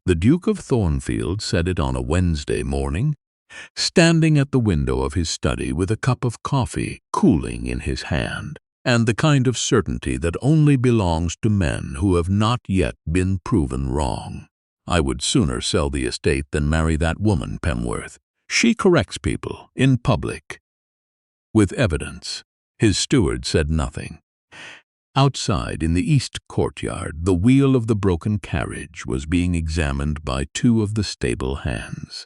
The Duke of Thornfield said it on a Wednesday morning, standing at the window of his study with a cup of coffee cooling in his hand, and the kind of certainty that only belongs to men who have not yet been proven wrong. "I would sooner sell the estate than marry that woman, Pemworth. She corrects people, in public, with evidence." His steward said nothing. Outside, in the east courtyard, the wheel of the broken carriage was being examined by two of the stable hands.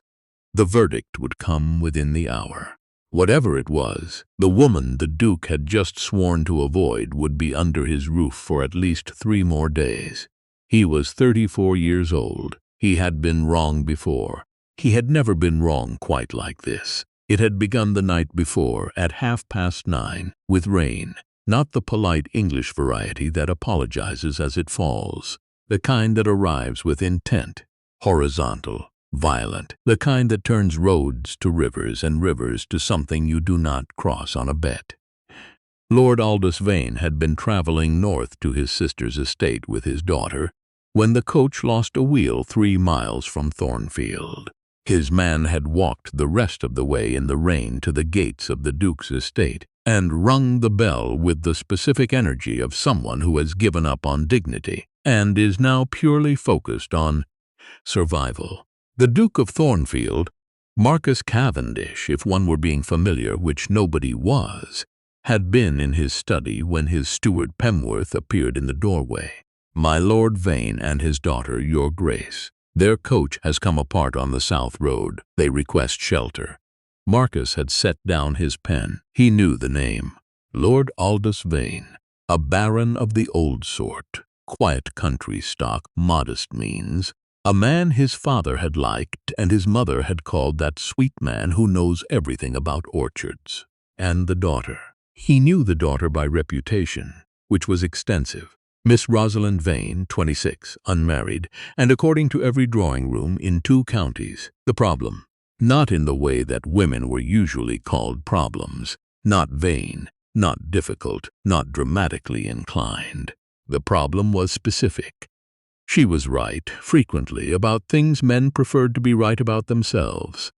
The verdict would come within the hour. Whatever it was, the woman the Duke had just sworn to avoid would be under his roof for at least 3 more days. He was 34 years old. He had been wrong before. He had never been wrong quite like this. It had begun the night before, at 9:30, with rain. Not the polite English variety that apologizes as it falls, the kind that arrives with intent, horizontal, violent, the kind that turns roads to rivers and rivers to something you do not cross on a bet. Lord Vane had been traveling north to his sister's estate with his daughter when the coach lost a wheel 3 miles from Thornfield. His man had walked the rest of the way in the rain to the gates of the Duke's estate and rung the bell with the specific energy of someone who has given up on dignity and is now purely focused on survival. The Duke of Thornfield, Marcus Cavendish, if one were being familiar, which nobody was, had been in his study when his steward Pemworth appeared in the doorway. "My Lord Vane and his daughter, Your Grace. Their coach has come apart on the South Road. They request shelter." Marcus had set down his pen. He knew the name. Lord Vane, a baron of the old sort, quiet country stock, modest means, a man his father had liked and his mother had called that sweet man who knows everything about orchards. And the daughter. He knew the daughter by reputation, which was extensive. Miss Rosalind Vane, 26, unmarried, and according to every drawing room in 2 counties. The problem. Not in the way that women were usually called problems, not vain, not difficult, not dramatically inclined. The problem was specific. She was right, frequently, about things men preferred to be right about themselves.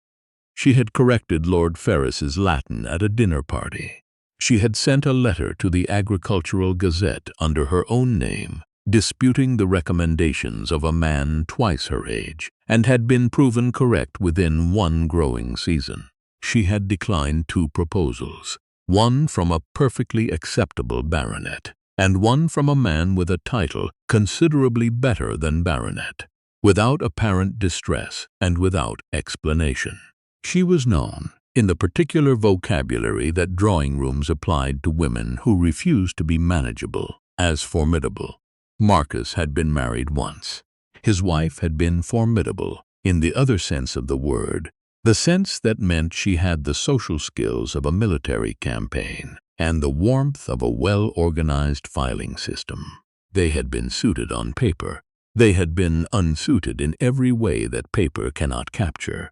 She had corrected Lord Ferris's Latin at a dinner party. She had sent a letter to the Agricultural Gazette under her own name, disputing the recommendations of a man twice her age, and had been proven correct within 1 growing season. She had declined 2 proposals, one from a perfectly acceptable baronet, and one from a man with a title considerably better than baronet, without apparent distress and without explanation. She was known, in the particular vocabulary that drawing rooms applied to women who refused to be manageable, as formidable. Marcus had been married once. His wife had been formidable, in the other sense of the word, the sense that meant she had the social skills of a military campaign and the warmth of a well-organized filing system. They had been suited on paper. They had been unsuited in every way that paper cannot capture.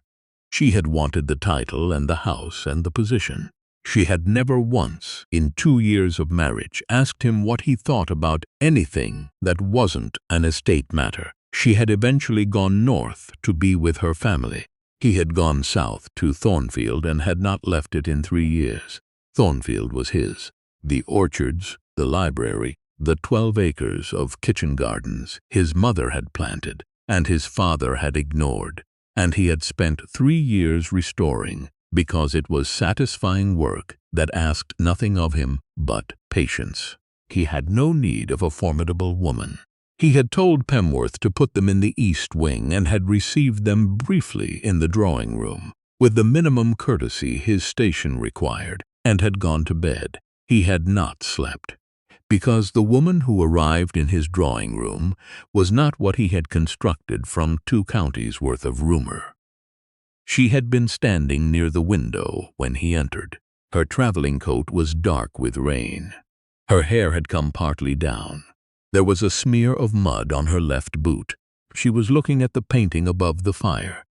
She had wanted the title and the house and the position. She had never once, in 2 years of marriage, asked him what he thought about anything that wasn't an estate matter. She had eventually gone north to be with her family. He had gone south to Thornfield and had not left it in 3 years. Thornfield was his. The orchards, the library, the 12 acres of kitchen gardens his mother had planted and his father had ignored, and he had spent 3 years restoring, because it was satisfying work that asked nothing of him but patience. He had no need of a formidable woman. He had told Pemworth to put them in the east wing and had received them briefly in the drawing room, with the minimum courtesy his station required, and had gone to bed. He had not slept, because the woman who arrived in his drawing room was not what he had constructed from 2 counties' worth of rumor. She had been standing near the window when he entered. Her traveling coat was dark with rain. Her hair had come partly down. There was a smear of mud on her left boot. She was looking at the painting above the fire.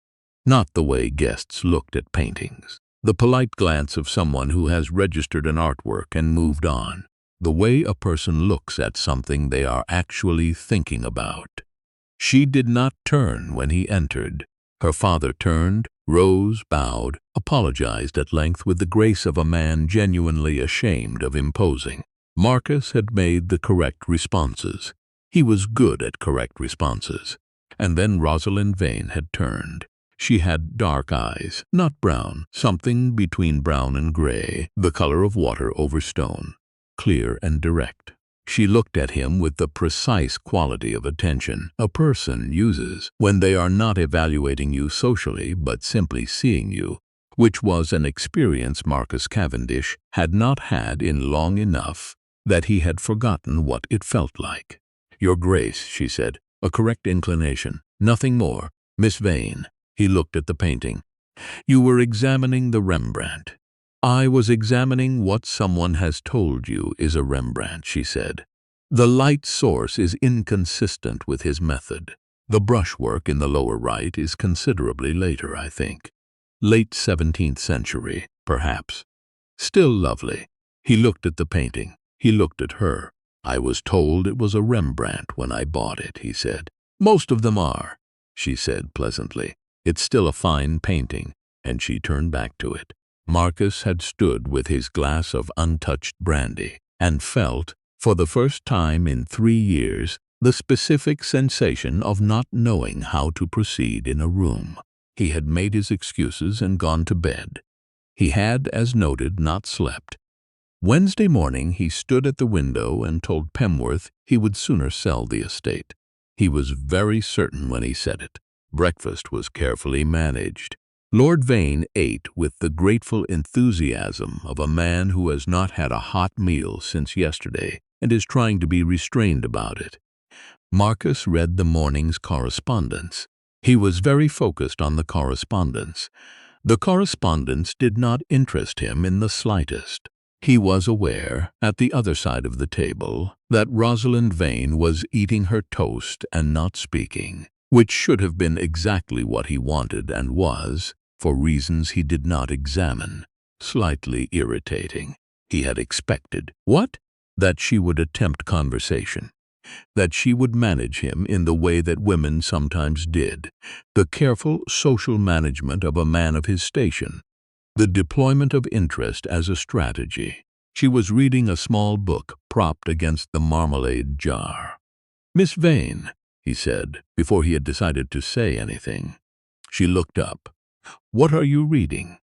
Not the way guests looked at paintings. The polite glance of someone who has registered an artwork and moved on. The way a person looks at something they are actually thinking about. She did not turn when he entered. Her father turned, rose, bowed, apologized at length with the grace of a man genuinely ashamed of imposing. Marcus had made the correct responses. He was good at correct responses. And then Rosalind Vane had turned. She had dark eyes, not brown, something between brown and gray, the color of water over stone, clear and direct. She looked at him with the precise quality of attention a person uses when they are not evaluating you socially but simply seeing you, which was an experience Marcus Cavendish had not had in long enough that he had forgotten what it felt like. "Your Grace," she said, "a correct inclination, nothing more. Miss Vane." He looked at the painting. "You were examining the Rembrandt." "I was examining what someone has told you is a Rembrandt," she said. "The light source is inconsistent with his method. The brushwork in the lower right is considerably later, I think. Late 17th century, perhaps. Still lovely." He looked at the painting. He looked at her. "I was told it was a Rembrandt when I bought it," he said. "Most of them are," she said pleasantly. "It's still a fine painting," and she turned back to it. Marcus had stood with his glass of untouched brandy and felt, for the first time in 3 years, the specific sensation of not knowing how to proceed in a room. He had made his excuses and gone to bed. He had, as noted, not slept. Wednesday morning he stood at the window and told Pemworth he would sooner sell the estate. He was very certain when he said it. Breakfast was carefully managed. Lord Vane ate with the grateful enthusiasm of a man who has not had a hot meal since yesterday and is trying to be restrained about it. Marcus read the morning's correspondence. He was very focused on the correspondence. The correspondence did not interest him in the slightest. He was aware, at the other side of the table, that Rosalind Vane was eating her toast and not speaking, which should have been exactly what he wanted and was, for reasons he did not examine, slightly irritating. He had expected. What? That she would attempt conversation. That she would manage him in the way that women sometimes did, the careful social management of a man of his station, the deployment of interest as a strategy. She was reading a small book propped against the marmalade jar. "Miss Vane," he said, before he had decided to say anything. She looked up. "What are you reading?"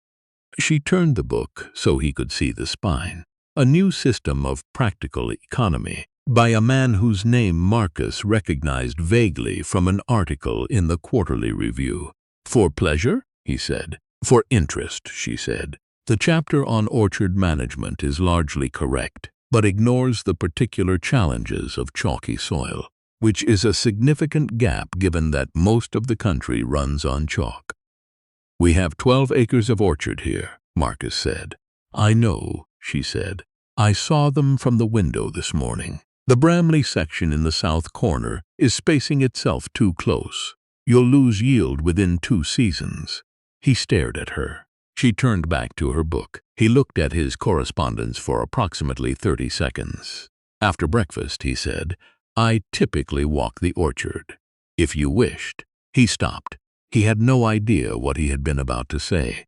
She turned the book so he could see the spine. A new system of practical economy, by a man whose name Marcus recognized vaguely from an article in the Quarterly Review. "For pleasure?" he said. "For interest," she said. "The chapter on orchard management is largely correct, but ignores the particular challenges of chalky soil, which is a significant gap given that most of the country runs on chalk." "We have 12 acres of orchard here," Marcus said. "I know," she said. "I saw them from the window this morning. The Bramley section in the south corner is spacing itself too close. You'll lose yield within 2 seasons." He stared at her. She turned back to her book. He looked at his correspondence for approximately 30 seconds. "After breakfast," he said, "I typically walk the orchard. If you wished." He stopped. He had no idea what he had been about to say.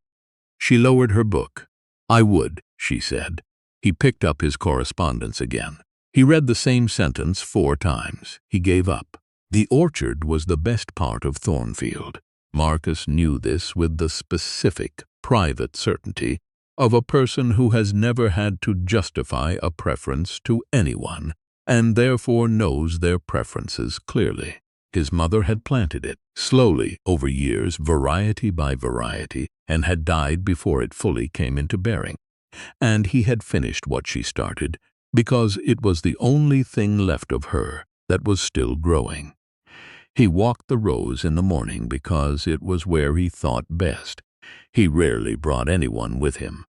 She lowered her book. "I would," she said. He picked up his correspondence again. He read the same sentence 4 times. He gave up. The orchard was the best part of Thornfield. Marcus knew this with the specific, private certainty of a person who has never had to justify a preference to anyone and therefore knows their preferences clearly. His mother had planted it, slowly, over years, variety by variety, and had died before it fully came into bearing. And he had finished what she started, because it was the only thing left of her that was still growing. He walked the rows in the morning because it was where he thought best. He rarely brought anyone with him.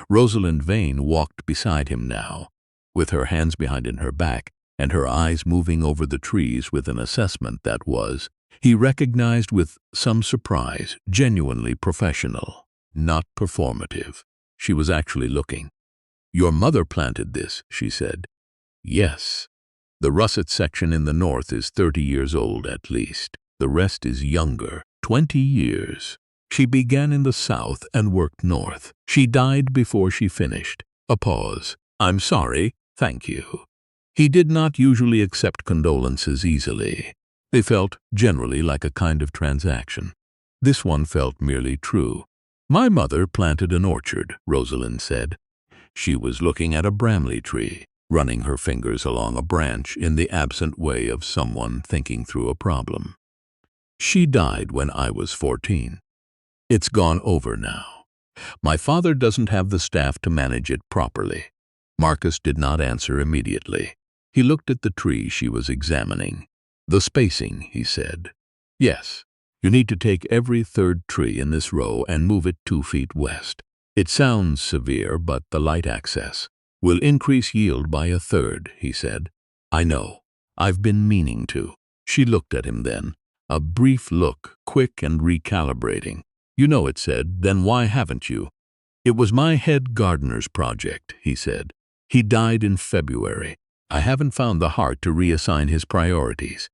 Rosalind Vane walked beside him now, with her hands behind in her back and her eyes moving over the trees with an assessment that was, he recognized with some surprise, genuinely professional, not performative. She was actually looking. "Your mother planted this," she said. "Yes." The russet section in the north is 30 years old at least. The rest is younger, 20 years. She began in the south and worked north. She died before she finished. A pause. I'm sorry, thank you. He did not usually accept condolences easily. They felt generally like a kind of transaction. This one felt merely true. My mother planted an orchard, Rosalind said. She was looking at a bramley tree, running her fingers along a branch in the absent way of someone thinking through a problem. She died when I was 14. It's gone over now. My father doesn't have the staff to manage it properly. Marcus did not answer immediately. He looked at the tree she was examining. The spacing, he said. Yes, you need to take every third tree in this row and move it 2 feet west. It sounds severe, but the light access will increase yield by 1/3, he said. I know. I've been meaning to. She looked at him then. A brief look, quick and recalibrating. You know, it said, then why haven't you? It was my head gardener's project, he said. He died in February. I haven't found the heart to reassign his priorities.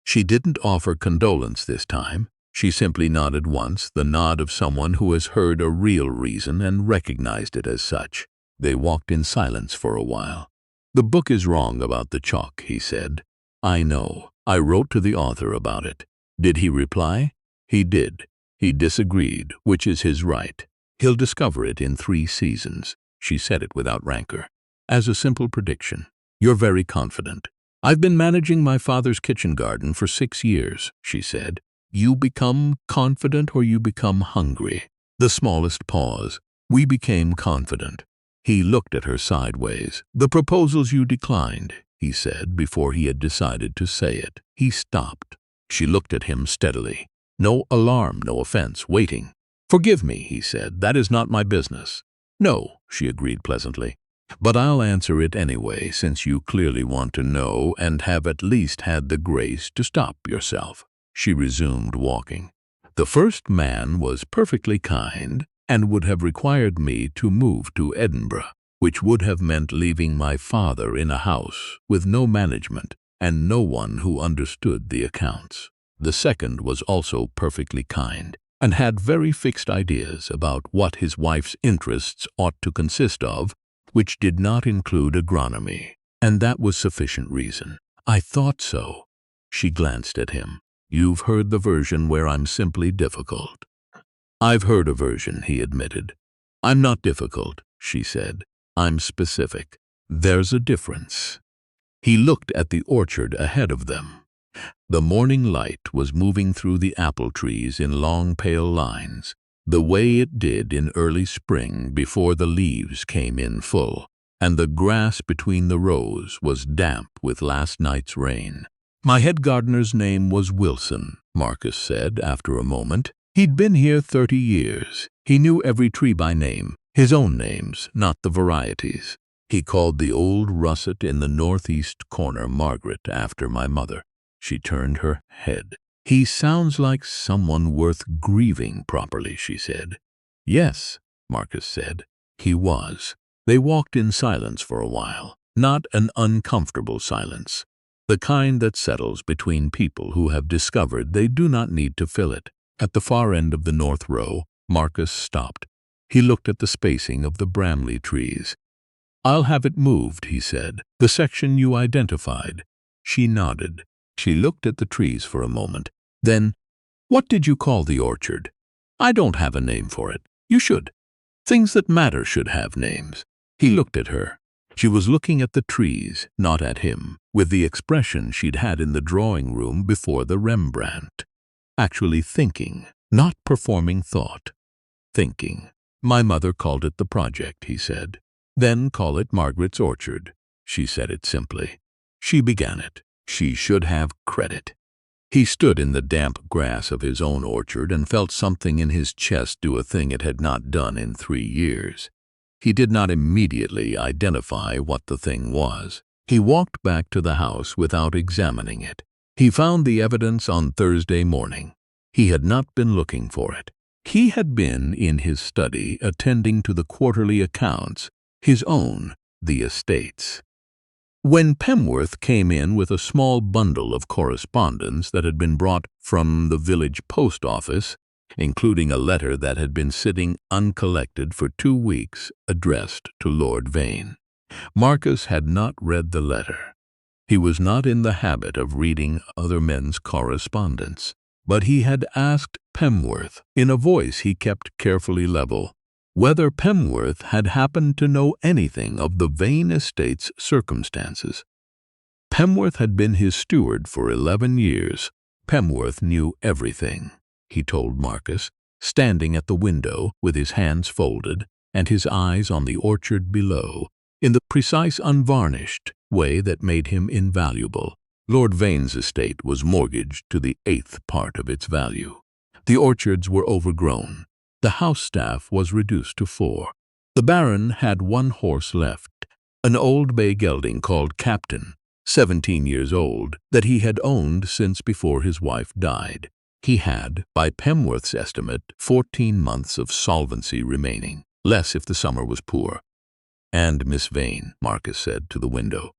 She didn't offer condolence this time. She simply nodded once, the nod of someone who has heard a real reason and recognized it as such. They walked in silence for a while. The book is wrong about the chalk, he said. I know. I wrote to the author about it. Did he reply? He did. He disagreed, which is his right. He'll discover it in 3 seasons. She said it without rancor. As a simple prediction. You're very confident. I've been managing my father's kitchen garden for 6 years, she said. You become confident or you become hungry. The smallest pause. We became confident. He looked at her sideways. The proposals you declined, he said before he had decided to say it. He stopped. She looked at him steadily. No alarm, no offense, waiting. Forgive me, he said. That is not my business. No, she agreed pleasantly. But I'll answer it anyway, since you clearly want to know and have at least had the grace to stop yourself. She resumed walking. The first man was perfectly kind and would have required me to move to Edinburgh, which would have meant leaving my father in a house with no management and no one who understood the accounts. The second was also perfectly kind and had very fixed ideas about what his wife's interests ought to consist of, which did not include agronomy, and that was sufficient reason. I thought so. She glanced at him. You've heard the version where I'm simply difficult. I've heard a version, he admitted. I'm not difficult, she said. I'm specific. There's a difference. He looked at the orchard ahead of them. The morning light was moving through the apple trees in long pale lines, the way it did in early spring before the leaves came in full, and the grass between the rows was damp with last night's rain. My head gardener's name was Wilson, Marcus said after a moment. He'd been here 30 years. He knew every tree by name, his own names, not the varieties. He called the old russet in the northeast corner Margaret after my mother. She turned her head. He sounds like someone worth grieving properly, she said. Yes, Marcus said. He was. They walked in silence for a while, not an uncomfortable silence, the kind that settles between people who have discovered they do not need to fill it. At the far end of the north row, Marcus stopped. He looked at the spacing of the bramley trees. I'll have it moved, he said. The section you identified. She nodded. She looked at the trees for a moment. Then, what did you call the orchard? I don't have a name for it. You should. Things that matter should have names. He looked at her. She was looking at the trees, not at him, with the expression she'd had in the drawing room before the Rembrandt. Actually thinking, not performing thought. Thinking. My mother called it the project, he said. Then call it Margaret's orchard. She said it simply. She began it. She should have credit. He stood in the damp grass of his own orchard and felt something in his chest do a thing it had not done in 3 years. He did not immediately identify what the thing was. He walked back to the house without examining it. He found the evidence on Thursday morning. He had not been looking for it. He had been in his study attending to the quarterly accounts, his own, the estate's. When Pemworth came in with a small bundle of correspondence that had been brought from the village post office, including a letter that had been sitting uncollected for 2 weeks addressed to Lord Vane, Marcus had not read the letter. He was not in the habit of reading other men's correspondence, but he had asked Pemworth, in a voice he kept carefully level, whether Pemworth had happened to know anything of the Vane estate's circumstances. Pemworth had been his steward for 11 years. Pemworth knew everything, he told Marcus, standing at the window with his hands folded and his eyes on the orchard below, in the precise, unvarnished way that made him invaluable. Lord Vane's estate was mortgaged to the 1/8 part of its value. The orchards were overgrown. The house staff was reduced to 4. The Baron had 1 horse left, an old bay gelding called Captain, 17 years old, that he had owned since before his wife died. He had, by Pemworth's estimate, 14 months of solvency remaining, less if the summer was poor. "And Miss Vane," Marcus said to the window,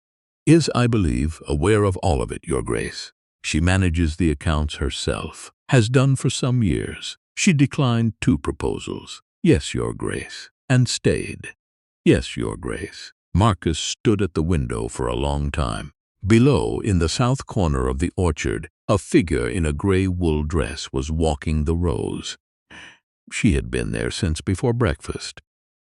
"is, I believe, aware of all of it, Your Grace. She manages the accounts herself, has done for some years. She declined 2 proposals, yes, Your Grace, and stayed, yes, Your Grace." Marcus stood at the window for a long time. Below, in the south corner of the orchard, a figure in a gray wool dress was walking the rows. She had been there since before breakfast.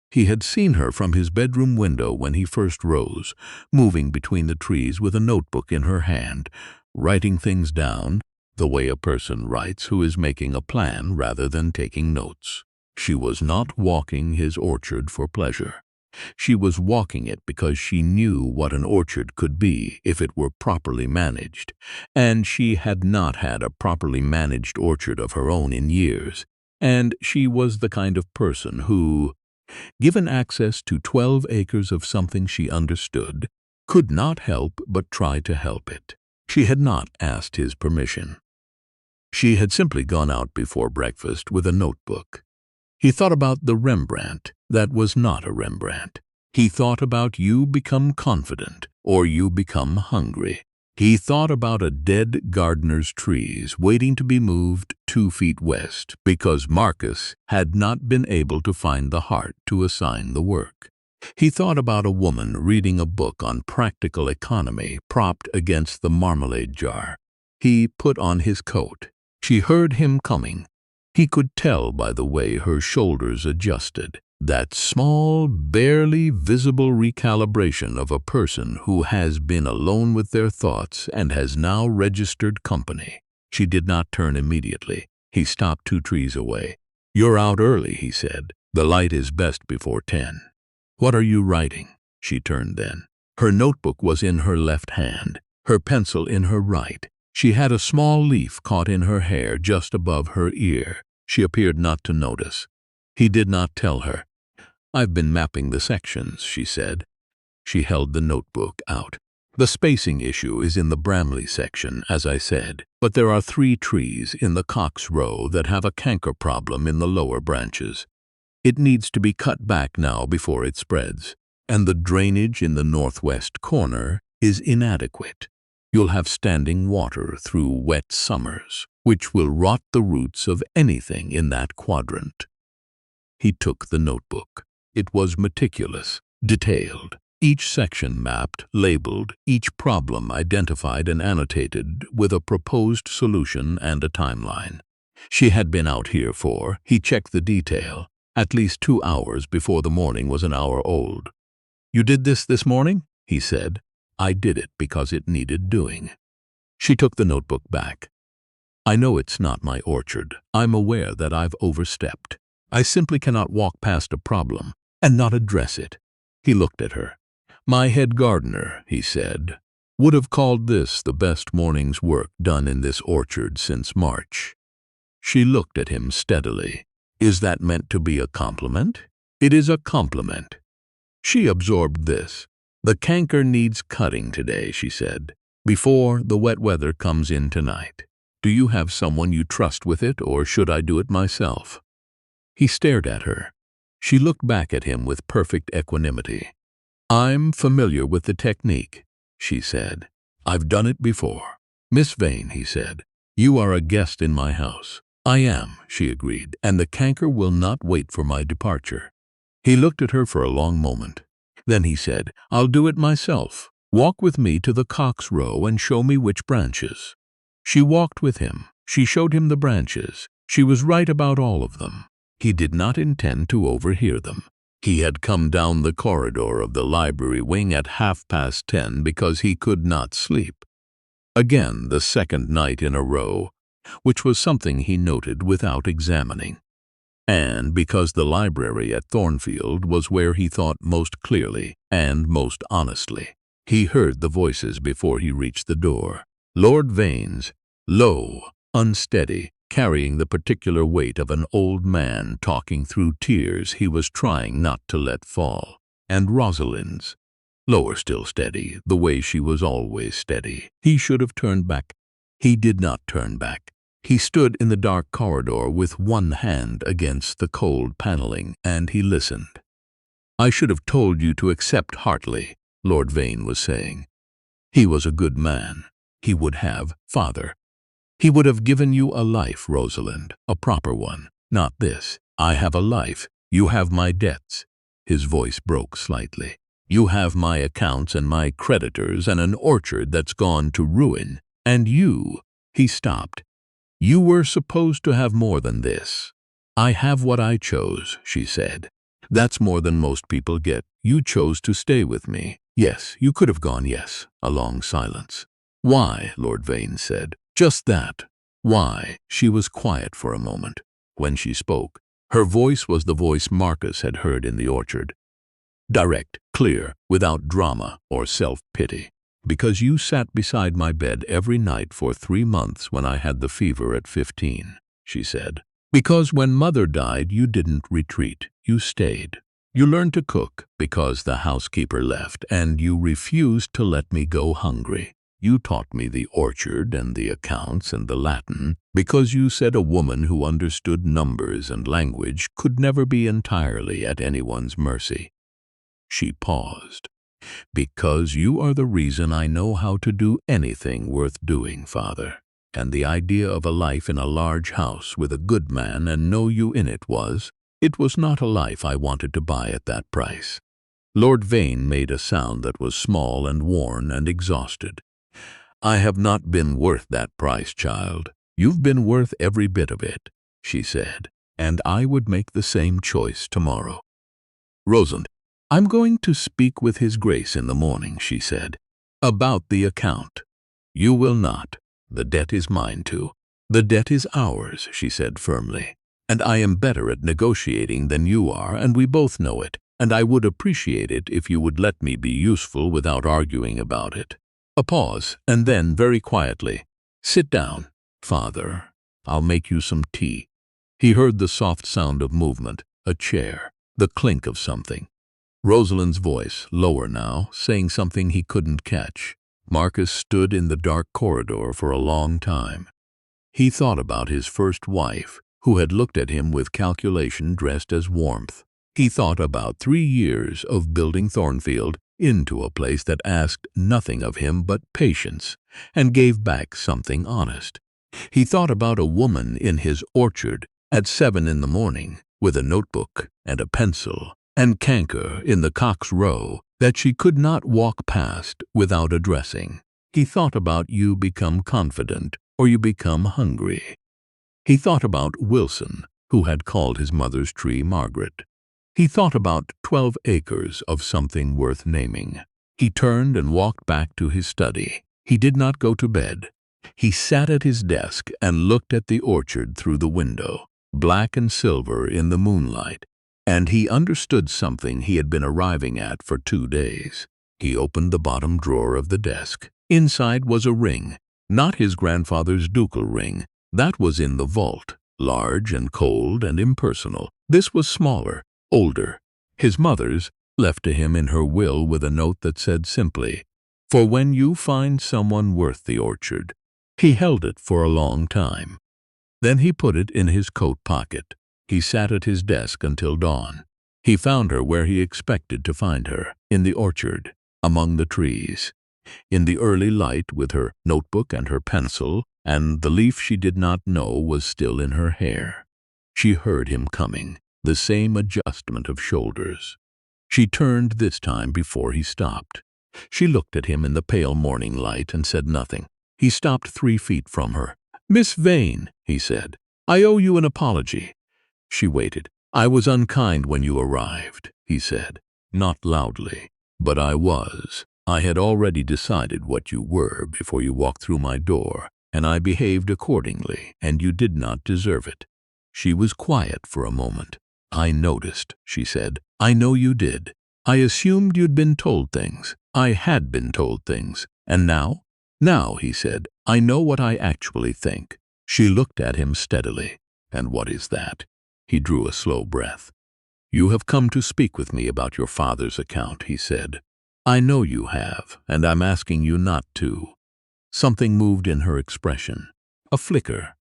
He had seen her from his bedroom window when he first rose, moving between the trees with a notebook in her hand, writing things down, the way a person writes who is making a plan rather than taking notes. She was not walking his orchard for pleasure. She was walking it because she knew what an orchard could be if it were properly managed, and she had not had a properly managed orchard of her own in years, and she was the kind of person who, given access to 12 acres of something she understood, could not help but try to help it. She had not asked his permission. She had simply gone out before breakfast with a notebook. He thought about the Rembrandt that was not a Rembrandt. He thought about You Become Confident or You Become Hungry. He thought about a dead gardener's trees waiting to be moved 2 feet west because Marcus had not been able to find the heart to assign the work. He thought about a woman reading a book on practical economy propped against the marmalade jar. He put on his coat. She heard him coming. He could tell by the way her shoulders adjusted, that small, barely visible recalibration of a person who has been alone with their thoughts and has now registered company. She did not turn immediately. He stopped 2 trees away. "You're out early," he said. "The light is best before 10. What are you writing?" She turned then. Her notebook was in her left hand, her pencil in her right. She had a small leaf caught in her hair just above her ear. She appeared not to notice. He did not tell her. "I've been mapping the sections," she said. She held the notebook out. "The spacing issue is in the Bramley section, as I said, but there are 3 trees in the Cox Row that have a canker problem in the lower branches. It needs to be cut back now before it spreads, and the drainage in the northwest corner is inadequate. You'll have standing water through wet summers, which will rot the roots of anything in that quadrant." He took the notebook. It was meticulous, detailed, each section mapped, labeled, each problem identified and annotated with a proposed solution and a timeline. She had been out here for, he checked the detail, at least 2 hours before the morning was an hour old. "You did this morning?" he said. "I did it because it needed doing." She took the notebook back. "I know it's not my orchard. I'm aware that I've overstepped. I simply cannot walk past a problem and not address it." He looked at her. "My head gardener," he said, "would have called this the best morning's work done in this orchard since March." She looked at him steadily. "Is that meant to be a compliment?" "It is a compliment." She absorbed this. "The canker needs cutting today," she said, "before the wet weather comes in tonight. Do you have someone you trust with it, or should I do it myself?" He stared at her. She looked back at him with perfect equanimity. "I'm familiar with the technique. she said. "I've done it before." "Miss Vane," he said, "you are a guest in my house." "I am," she agreed, "and the canker will not wait for my departure." He looked at her for a long moment. Then he said, "I'll do it myself. Walk with me to the cock's row and show me which branches." She walked with him. She showed him the branches. She was right about all of them. He did not intend to overhear them. He had come down the corridor of the library wing at 10:30 because he could not sleep. Again, the second night in a row, which was something he noted without examining. And because the library at Thornfield was where he thought most clearly and most honestly. He heard the voices before he reached the door. Lord Vane's, low, unsteady, carrying the particular weight of an old man talking through tears he was trying not to let fall. And Rosalind's, lower still, steady, the way she was always steady. He should have turned back. He did not turn back. He stood in the dark corridor with one hand against the cold paneling, and he listened. "I should have told you to accept Hartley," Lord Vane was saying. "He was a good man. He would have, father. He would have given you a life, Rosalind, a proper one, not this. I have a life. You have my debts." His voice broke slightly. "You have my accounts and my creditors and an orchard that's gone to ruin. And you—" He stopped. "You were supposed to have more than this." "I have what I chose," she said. "That's more than most people get. You chose to stay with me." "Yes, you could have gone, yes." A long silence. "Why?" Lord Vane said. "Just that. Why?" She was quiet for a moment. When she spoke, her voice was the voice Marcus had heard in the orchard. Direct, clear, without drama or self-pity. "Because you sat beside my bed every night for 3 months when I had the fever at 15, she said. "Because when Mother died, you didn't retreat. You stayed. You learned to cook because the housekeeper left, and you refused to let me go hungry. You taught me the orchard and the accounts and the Latin because you said a woman who understood numbers and language could never be entirely at anyone's mercy." She paused. "Because you are the reason I know how to do anything worth doing, Father. And the idea of a life in a large house with a good man and know you in it was not a life I wanted to buy at that price." Lord Vane made a sound that was small and worn and exhausted. "I have not been worth that price, child. You've been worth every bit of it," she said, "and I would make the same choice tomorrow." "Rosalind, I'm going to speak with His Grace in the morning," she said, "about the account." "You will not. The debt is mine too." "The debt is ours," she said firmly, "and I am better at negotiating than you are, and we both know it, and I would appreciate it if you would let me be useful without arguing about it." A pause, and then, very quietly, "Sit down, Father. I'll make you some tea." He heard the soft sound of movement, a chair, the clink of something. Rosalind's voice, lower now, saying something he couldn't catch. Marcus stood in the dark corridor for a long time. He thought about his first wife, who had looked at him with calculation dressed as warmth. He thought about 3 years of building Thornfield into a place that asked nothing of him but patience and gave back something honest. He thought about a woman in his orchard at 7 in the morning with a notebook and a pencil and canker in the cock's row that she could not walk past without addressing. He thought about you become confident or you become hungry. He thought about Wilson, who had called his mother's tree Margaret. He thought about 12 acres of something worth naming. He turned and walked back to his study. He did not go to bed. He sat at his desk and looked at the orchard through the window, black and silver in the moonlight. And he understood something he had been arriving at for 2 days. He opened the bottom drawer of the desk. Inside was a ring, not his grandfather's ducal ring. That was in the vault, large and cold and impersonal. This was smaller, older. His mother's, left to him in her will with a note that said simply, "For when you find someone worth the orchard." He held it for a long time. Then he put it in his coat pocket. He sat at his desk until dawn. He found her where he expected to find her, in the orchard, among the trees. In the early light, with her notebook and her pencil, and the leaf she did not know was still in her hair, she heard him coming, the same adjustment of shoulders. She turned this time before he stopped. She looked at him in the pale morning light and said nothing. He stopped 3 feet from her. "Miss Vane," he said, "I owe you an apology." She waited. "I was unkind when you arrived," he said, not loudly, "but I was. I had already decided what you were before you walked through my door, and I behaved accordingly, and you did not deserve it." She was quiet for a moment. "I noticed," she said. "I know you did. I assumed you'd been told things. I had been told things. And now?" "Now," he said, "I know what I actually think." She looked at him steadily. "And what is that?" He drew a slow breath. "You have come to speak with me about your father's account," he said. "I know you have, and I'm asking you not to." Something moved in her expression. A flicker.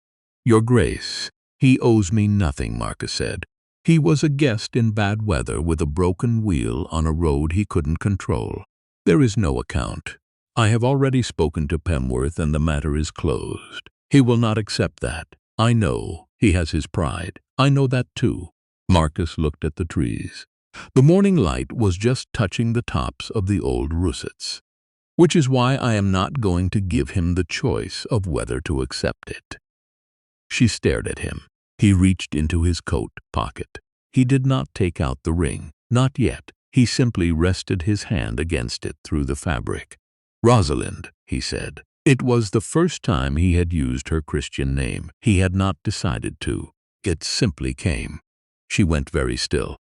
"Your Grace, he owes me nothing," Marcus said. "He was a guest in bad weather with a broken wheel on a road he couldn't control. There is no account. I have already spoken to Pemworth and the matter is closed. He will not accept that. I know. He has his pride. I know that too." Marcus looked at the trees. The morning light was just touching the tops of the old russets. "Which is why I am not going to give him the choice of whether to accept it." She stared at him. He reached into his coat pocket. He did not take out the ring. Not yet. He simply rested his hand against it through the fabric. "Rosalind," he said. It was the first time he had used her Christian name. He had not decided to. It simply came. She went very still.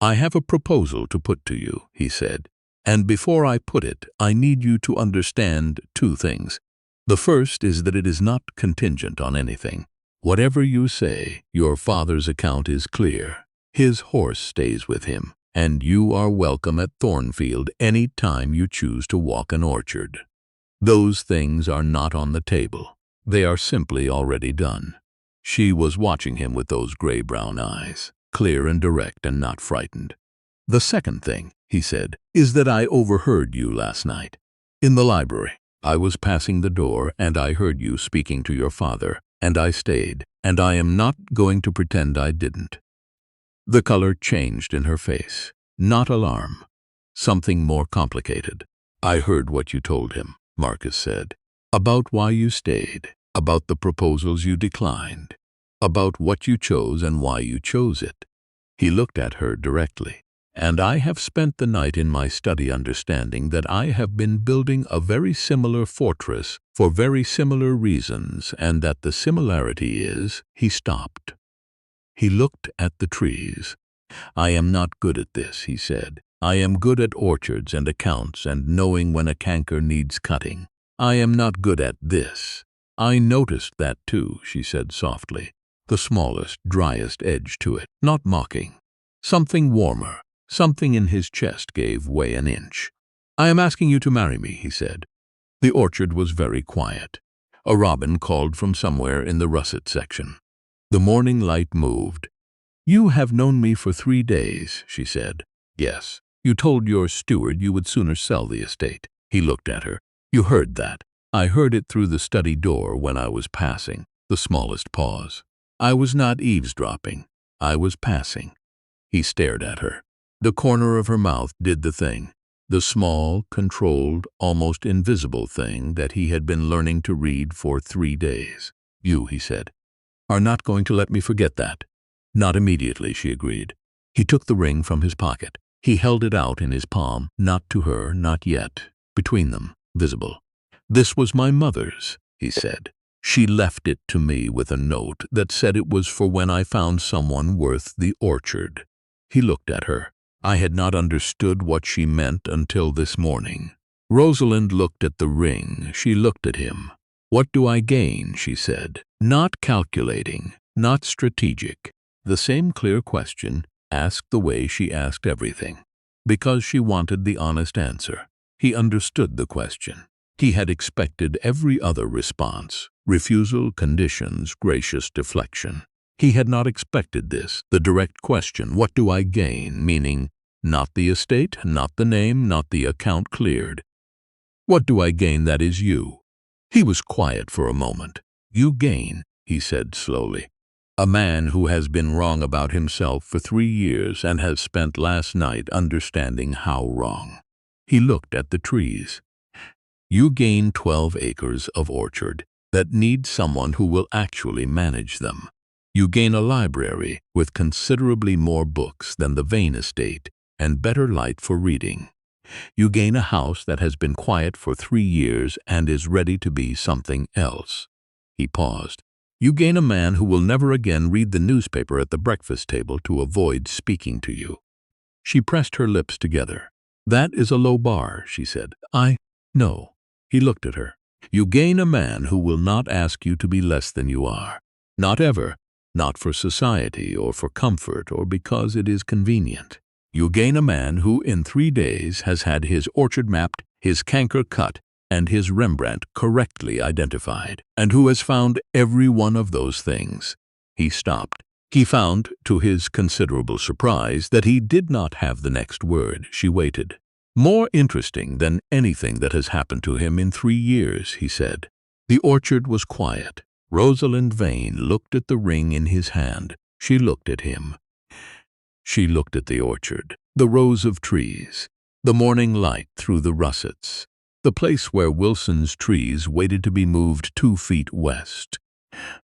"I have a proposal to put to you," he said. "And before I put it, I need you to understand 2 things. The first is that it is not contingent on anything. Whatever you say, your father's account is clear. His horse stays with him, and you are welcome at Thornfield any time you choose to walk an orchard. Those things are not on the table. They are simply already done." She was watching him with those gray-brown eyes, clear and direct and not frightened. "The second thing," he said, "is that I overheard you last night. In the library. I was passing the door, and I heard you speaking to your father, and I stayed, and I am not going to pretend I didn't." The color changed in her face. Not alarm. Something more complicated. "I heard what you told him," Marcus said. "About why you stayed. About the proposals you declined. About what you chose and why you chose it." He looked at her directly. "And I have spent the night in my study understanding that I have been building a very similar fortress for very similar reasons, and that the similarity is—" He stopped. He looked at the trees. "I am not good at this," he said. "I am good at orchards and accounts and knowing when a canker needs cutting. I am not good at this." "I noticed that too," she said softly. The smallest, driest edge to it, not mocking. Something warmer. Something in his chest gave way an inch. "I am asking you to marry me," he said. The orchard was very quiet. A robin called from somewhere in the russet section. The morning light moved. "You have known me for 3 days," she said. "Yes. You told your steward you would sooner sell the estate." He looked at her. "You heard that." "I heard it through the study door when I was passing." The smallest pause. "I was not eavesdropping. I was passing." He stared at her. The corner of her mouth did the thing. The small, controlled, almost invisible thing that he had been learning to read for 3 days. "You," he said, "are not going to let me forget that." "Not immediately," she agreed. He took the ring from his pocket. He held it out in his palm, not to her, not yet. Between them, visible. "This was my mother's," he said. "She left it to me with a note that said it was for when I found someone worth the orchard." He looked at her. I had not understood what she meant until this morning. Rosalind looked at the ring. She looked at him. "What do I gain?" she said. Not calculating, not strategic. The same clear question, asked the way she asked everything. Because she wanted the honest answer. He understood the question. He had expected every other response. Refusal, conditions, gracious deflection. He had not expected this, the direct question, "What do I gain?" meaning, not the estate, not the name, not the account cleared. What do I gain that is you?" He was quiet for a moment. "You gain," he said slowly. "A man who has been wrong about himself for 3 years and has spent last night understanding how wrong." He looked at the trees. "You gain 12 acres of orchard that need someone who will actually manage them. You gain a library with considerably more books than the Vane estate and better light for reading. You gain a house that has been quiet for 3 years and is ready to be something else." He paused. "You gain a man who will never again read the newspaper at the breakfast table to avoid speaking to you." She pressed her lips together. "That is a low bar," she said. "I know." He looked at her. "You gain a man who will not ask you to be less than you are. Not ever. Not for society or for comfort or because it is convenient. You gain a man who in 3 days has had his orchard mapped, his canker cut, and his Rembrandt correctly identified, and who has found every one of those things." He stopped. He found, to his considerable surprise, that he did not have the next word. She waited. "More interesting than anything that has happened to him in 3 years," he said. The orchard was quiet. Rosalind Vane looked at the ring in his hand. She looked at him. She looked at the orchard, the rows of trees, the morning light through the russets, the place where Wilson's trees waited to be moved 2 feet west,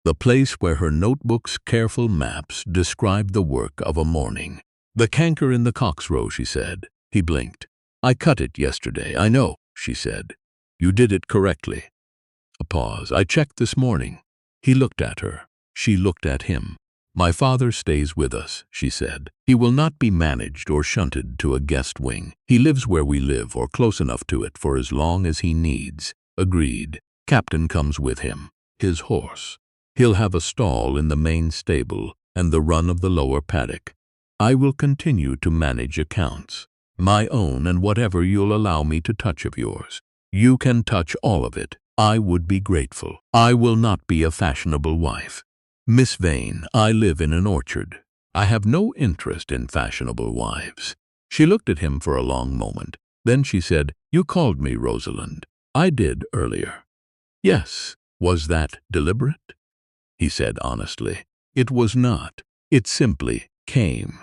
the place where her notebook's careful maps described the work of a morning. "The canker in the cocksrow," she said. He blinked. "I cut it yesterday, I know," she said. "You did it correctly." A pause. "I checked this morning." He looked at her. She looked at him. "My father stays with us," she said. "He will not be managed or shunted to a guest wing. He lives where we live or close enough to it for as long as he needs." "Agreed." "Captain comes with him. His horse. He'll have a stall in the main stable and the run of the lower paddock. I will continue to manage accounts. My own and whatever you'll allow me to touch of yours. You can touch all of it. I would be grateful. I will not be a fashionable wife. Miss Vane, I live in an orchard. I have no interest in fashionable wives." She looked at him for a long moment. Then she said, "You called me Rosalind." "I did earlier." "Yes. Was that deliberate?" He said honestly. "It was not. It simply came."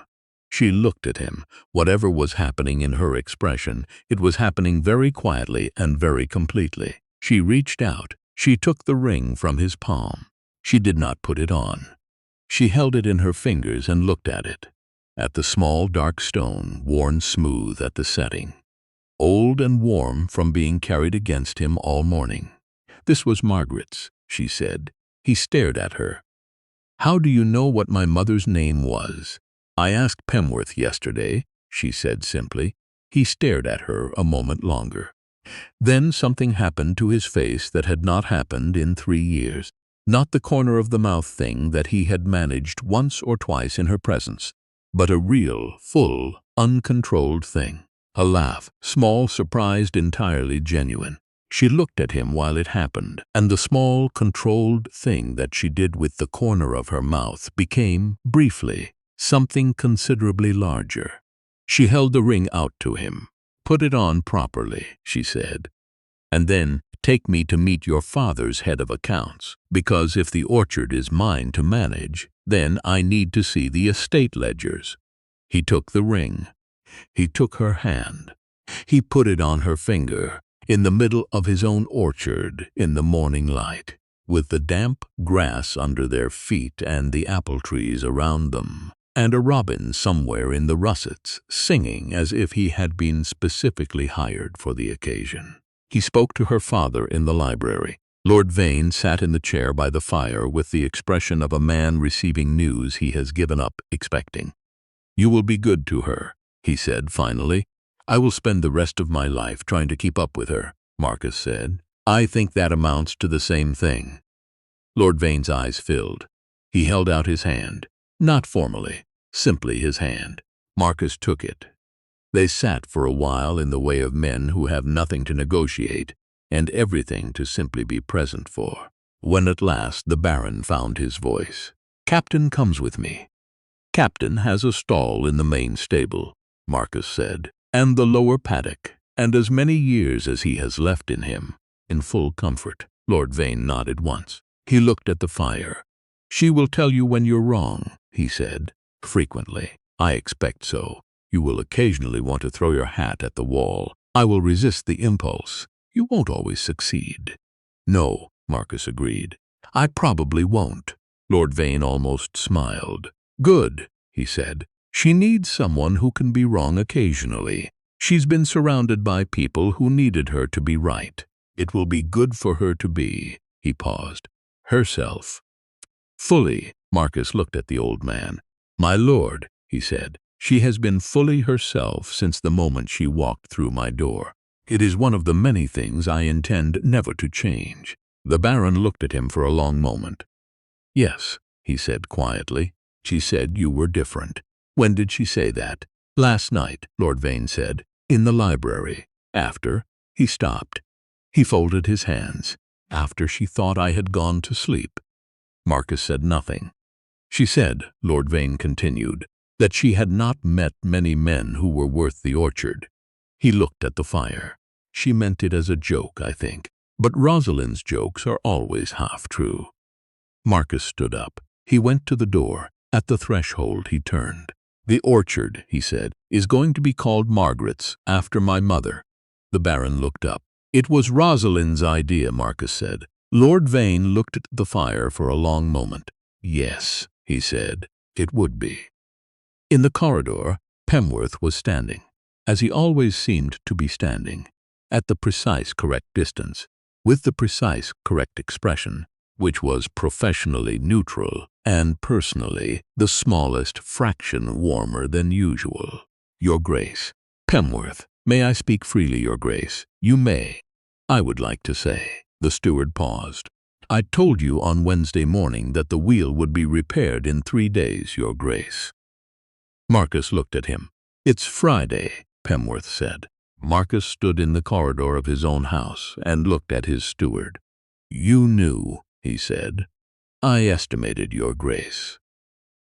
She looked at him. Whatever was happening in her expression, it was happening very quietly and very completely. She reached out. She took the ring from his palm. She did not put it on. She held it in her fingers and looked at it, at the small dark stone worn smooth at the setting, old and warm from being carried against him all morning. "This was Margaret's," she said. He stared at her. "How do you know what my mother's name was?" "I asked Pemworth yesterday," she said simply. He stared at her a moment longer. Then something happened to his face that had not happened in 3 years. Not the corner-of-the-mouth thing that he had managed once or twice in her presence, but a real, full, uncontrolled thing. A laugh, small, surprised, entirely genuine. She looked at him while it happened, and the small, controlled thing that she did with the corner of her mouth became, briefly, something considerably larger. She held the ring out to him. "Put it on properly," she said, "and then take me to meet your father's head of accounts, because if the orchard is mine to manage, then I need to see the estate ledgers." He took the ring. He took her hand. He put it on her finger, in the middle of his own orchard, in the morning light, with the damp grass under their feet and the apple trees around them, and a robin somewhere in the russets, singing as if he had been specifically hired for the occasion. He spoke to her father in the library. Lord Vane sat in the chair by the fire with the expression of a man receiving news he has given up expecting. "You will be good to her," he said finally. "I will spend the rest of my life trying to keep up with her," Marcus said. "I think that amounts to the same thing." Lord Vane's eyes filled. He held out his hand. Not formally, simply his hand. Marcus took it. They sat for a while in the way of men who have nothing to negotiate and everything to simply be present for, when at last the Baron found his voice. "Captain comes with me." "Captain has a stall in the main stable," Marcus said, "and the lower paddock. and as many years as he has left in him, in full comfort." Lord Vane nodded once. He looked at the fire. "She will tell you when you're wrong," he said. "Frequently. I expect so. You will occasionally want to throw your hat at the wall. I will resist the impulse. You won't always succeed." "No," Marcus agreed. "I probably won't." Lord Vane almost smiled. "Good," he said. "She needs someone who can be wrong occasionally. She's been surrounded by people who needed her to be right. It will be good for her to be," he paused, "herself." "Fully," Marcus looked at the old man. "My lord," he said, "she has been fully herself since the moment she walked through my door. It is one of the many things I intend never to change." The Baron looked at him for a long moment. "Yes," he said quietly. "She said you were different." "When did she say that?" "Last night," Lord Vane said, "in the library. After—" He stopped. He folded his hands. "After she thought I had gone to sleep." Marcus said nothing. "She said," Lord Vane continued, "that she had not met many men who were worth the orchard." He looked at the fire. "She meant it as a joke, I think. But Rosalind's jokes are always half true." Marcus stood up. He went to the door. At the threshold he turned. "The orchard," he said, "is going to be called Margaret's, after my mother." The Baron looked up. "It was Rosalind's idea," Marcus said. Lord Vane looked at the fire for a long moment. "Yes," he said, "it would be." In the corridor, Pemworth was standing, as he always seemed to be standing, at the precise correct distance, with the precise correct expression, which was professionally neutral and personally the smallest fraction warmer than usual. "Your Grace." "Pemworth, may I speak freely, Your Grace?" "You may." "I would like to say—" The steward paused. "I told you on Wednesday morning that the wheel would be repaired in 3 days, Your Grace." Marcus looked at him. "It's Friday," Pemworth said. Marcus stood in the corridor of his own house and looked at his steward. "You knew," he said. "I estimated, Your Grace."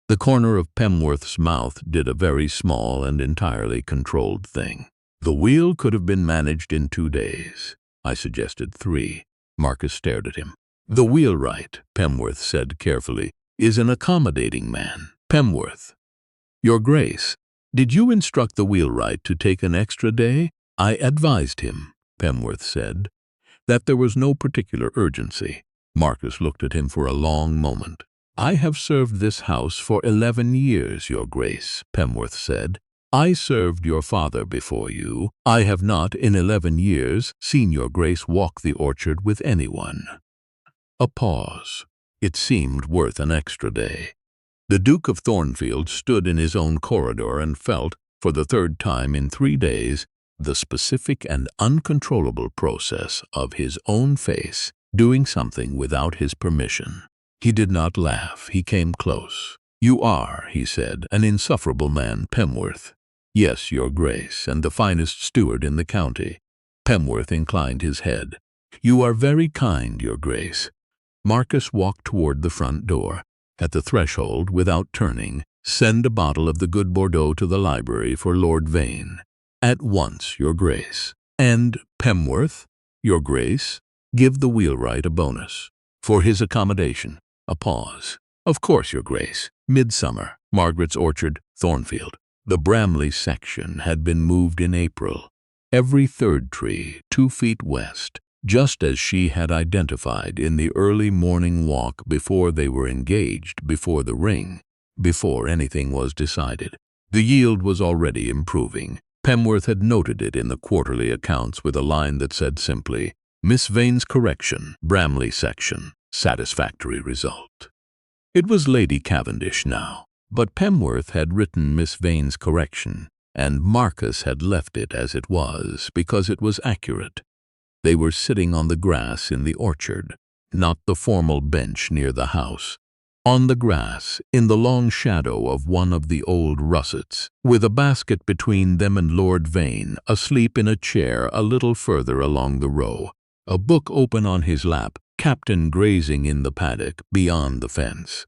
The corner of Pemworth's mouth did a very small and entirely controlled thing. "The wheel could have been managed in 2 days. I suggested 3. Marcus stared at him. "The wheelwright," Pemworth said carefully, "is an accommodating man." "Pemworth." "Your Grace, did you instruct the wheelwright to take an extra day?" "I advised him," Pemworth said, "that there was no particular urgency." Marcus looked at him for a long moment. "I have served this house for 11 years, Your Grace," Pemworth said. "I served your father before you. I have not, in 11 years, seen Your Grace walk the orchard with anyone." A pause. It seemed worth an extra day. The Duke of Thornfield stood in his own corridor and felt, for the 3rd time in 3 days, the specific and uncontrollable process of his own face doing something without his permission. He did not laugh. He came close. "You are," he said, "an insufferable man, Pemworth." "Yes, Your Grace, and the finest steward in the county." Pemworth inclined his head. "You are very kind, Your Grace." Marcus walked toward the front door. At the threshold, without turning, "Send a bottle of the good Bordeaux to the library for Lord Vane." "At once, Your Grace." "And Pemworth?" "Your Grace, give the wheelwright a bonus." "For his accommodation." A pause. "Of course, Your Grace." Midsummer, Margaret's Orchard, Thornfield. The Bramley section had been moved in April. Every 3rd tree 2 feet west, just as she had identified in the early morning walk before they were engaged, before the ring, before anything was decided. The yield was already improving. Pemworth had noted it in the quarterly accounts with a line that said simply, "Miss Vane's correction, Bramley section, satisfactory result." It was Lady Cavendish now, but Pemworth had written Miss Vane's correction, and Marcus had left it as it was because it was accurate. They were sitting on the grass in the orchard, not the formal bench near the house. On the grass, in the long shadow of one of the old russets, with a basket between them and Lord Vane, asleep in a chair a little further along the row, a book open on his lap, Captain grazing in the paddock beyond the fence.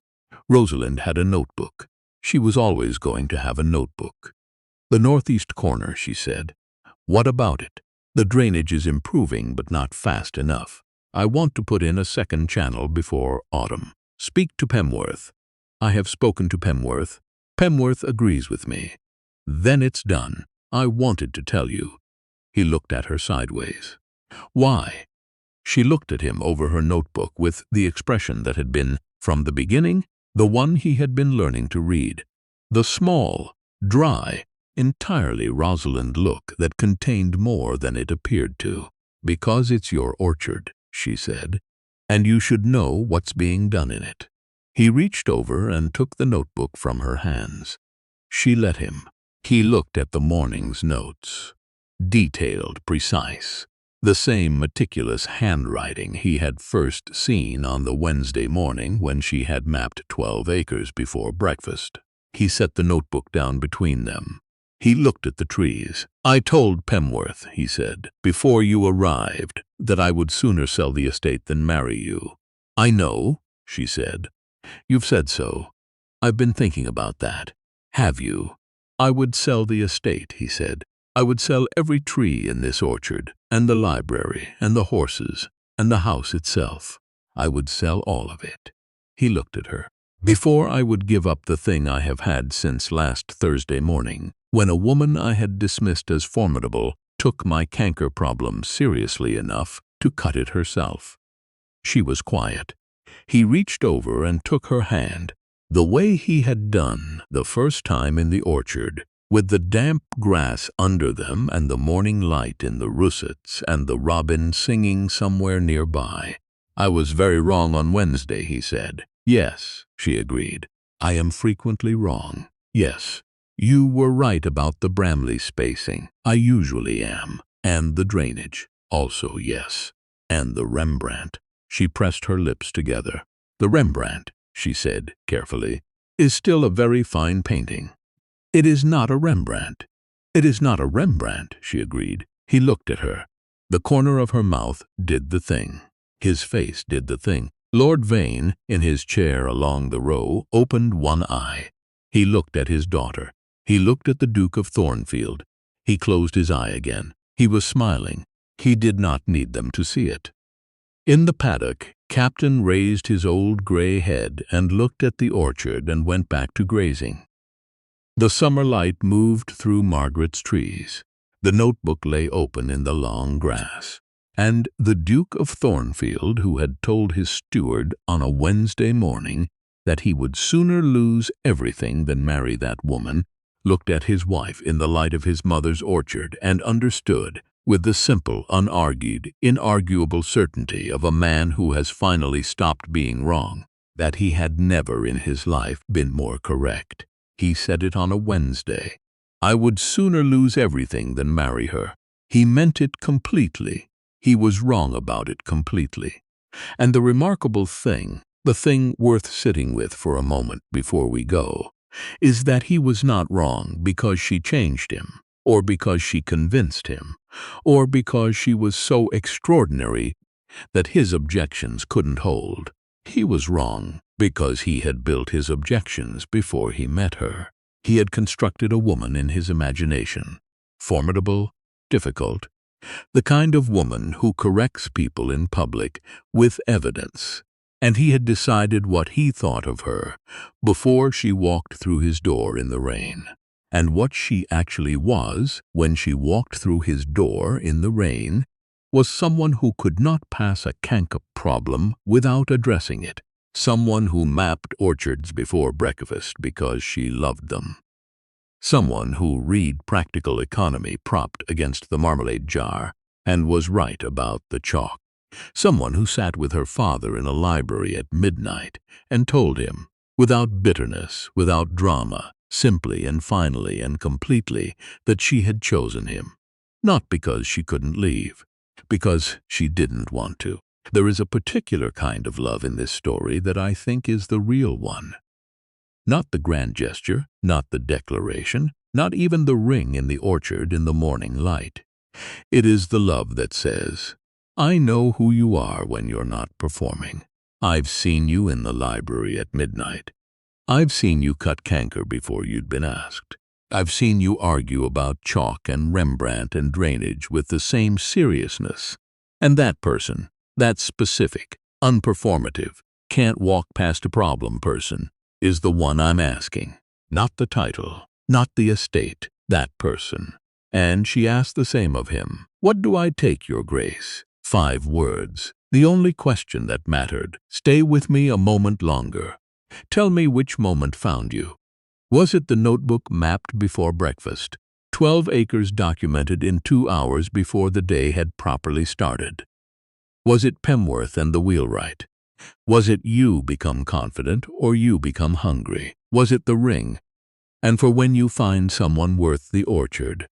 Rosalind had a notebook. She was always going to have a notebook. "The northeast corner," she said. "What about it?" The drainage is improving, but not fast enough. I want to put in a second channel before autumn. Speak to Pemworth. I have spoken to Pemworth. Pemworth agrees with me. Then it's done. I wanted to tell you." He looked at her sideways. "Why?" She looked at him over her notebook with the expression that had been, from the beginning, the one he had been learning to read. The small, dry, entirely Rosalind look that contained more than it appeared to. "Because it's your orchard," she said, "and you should know what's being done in it." He reached over and took the notebook from her hands. She let him. He looked at the morning's notes. Detailed, precise. The same meticulous handwriting he had first seen on the Wednesday morning when she had mapped 12 acres before breakfast. He set the notebook down between them. He looked at the trees. "I told Pemworth," he said, "before you arrived, that I would sooner sell the estate than marry you." "I know," she said. "You've said so. I've been thinking about that." "Have you?" "I would sell the estate," he said. "I would sell every tree in this orchard, and the library, and the horses, and the house itself. I would sell all of it." He looked at her. "Before I would give up the thing I have had since last Thursday morning, when a woman I had dismissed as formidable took my canker problem seriously enough to cut it herself." She was quiet. He reached over and took her hand, the way he had done the first time in the orchard, with the damp grass under them and the morning light in the russets and the robin singing somewhere nearby. "I was very wrong on Wednesday," he said. "Yes," she agreed. "I am frequently wrong. Yes. You were right about the Bramley spacing. I usually am. And the drainage. Also, yes. And the Rembrandt." She pressed her lips together. "The Rembrandt," she said carefully, "is still a very fine painting." "It is not a Rembrandt." "It is not a Rembrandt," she agreed. He looked at her. The corner of her mouth did the thing. His face did the thing. Lord Vane, in his chair along the row, opened one eye. He looked at his daughter. He looked at the Duke of Thornfield. He closed his eye again. He was smiling. He did not need them to see it. In the paddock, Captain raised his old gray head and looked at the orchard and went back to grazing. The summer light moved through Margaret's trees. The notebook lay open in the long grass. And the Duke of Thornfield, who had told his steward on a Wednesday morning that he would sooner lose everything than marry that woman, looked at his wife in the light of his mother's orchard and understood, with the simple, unargued, inarguable certainty of a man who has finally stopped being wrong, that he had never in his life been more correct. He said it on a Wednesday. "I would sooner lose everything than marry her." He meant it completely. He was wrong about it completely. And the remarkable thing, the thing worth sitting with for a moment before we go, is that he was not wrong because she changed him, or because she convinced him, or because she was so extraordinary that his objections couldn't hold. He was wrong because he had built his objections before he met her. He had constructed a woman in his imagination, formidable, difficult, the kind of woman who corrects people in public with evidence, and he had decided what he thought of her before she walked through his door in the rain. And what she actually was when she walked through his door in the rain was someone who could not pass a canker problem without addressing it, someone who mapped orchards before breakfast because she loved them. Someone who read practical economy propped against the marmalade jar and was right about the chalk. Someone who sat with her father in a library at midnight and told him, without bitterness, without drama, simply and finally and completely, that she had chosen him. Not because she couldn't leave, because she didn't want to. There is a particular kind of love in this story that I think is the real one. Not the grand gesture, not the declaration, not even the ring in the orchard in the morning light. It is the love that says, "I know who you are when you're not performing. I've seen you in the library at midnight. I've seen you cut canker before you'd been asked. I've seen you argue about chalk and Rembrandt and drainage with the same seriousness. And that person, that specific, unperformative, can't walk past a problem person, is the one I'm asking. Not the title, not the estate, that person. And she asked the same of him. What do I take, Your Grace? 5 words. The only question that mattered. Stay with me a moment longer. Tell me which moment found you. Was it the notebook mapped before breakfast? 12 acres documented in 2 hours before the day had properly started? Was it Pemworth and the wheelwright? Was it you become confident or you become hungry? Was it the ring, and for when you find someone worth the orchard?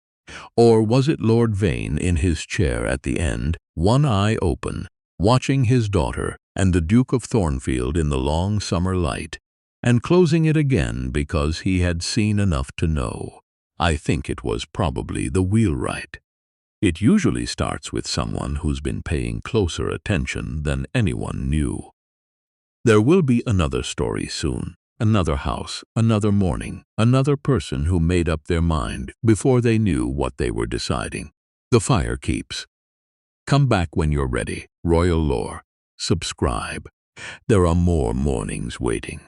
Or was it Lord Vane in his chair at the end, one eye open, watching his daughter and the Duke of Thornfield in the long summer light, and closing it again because he had seen enough to know? I think it was probably the wheelwright. It usually starts with someone who's been paying closer attention than anyone knew. There will be another story soon, another house, another morning, another person who made up their mind before they knew what they were deciding. The fire keeps. Come back when you're ready. Royal Lore. Subscribe. There are more mornings waiting.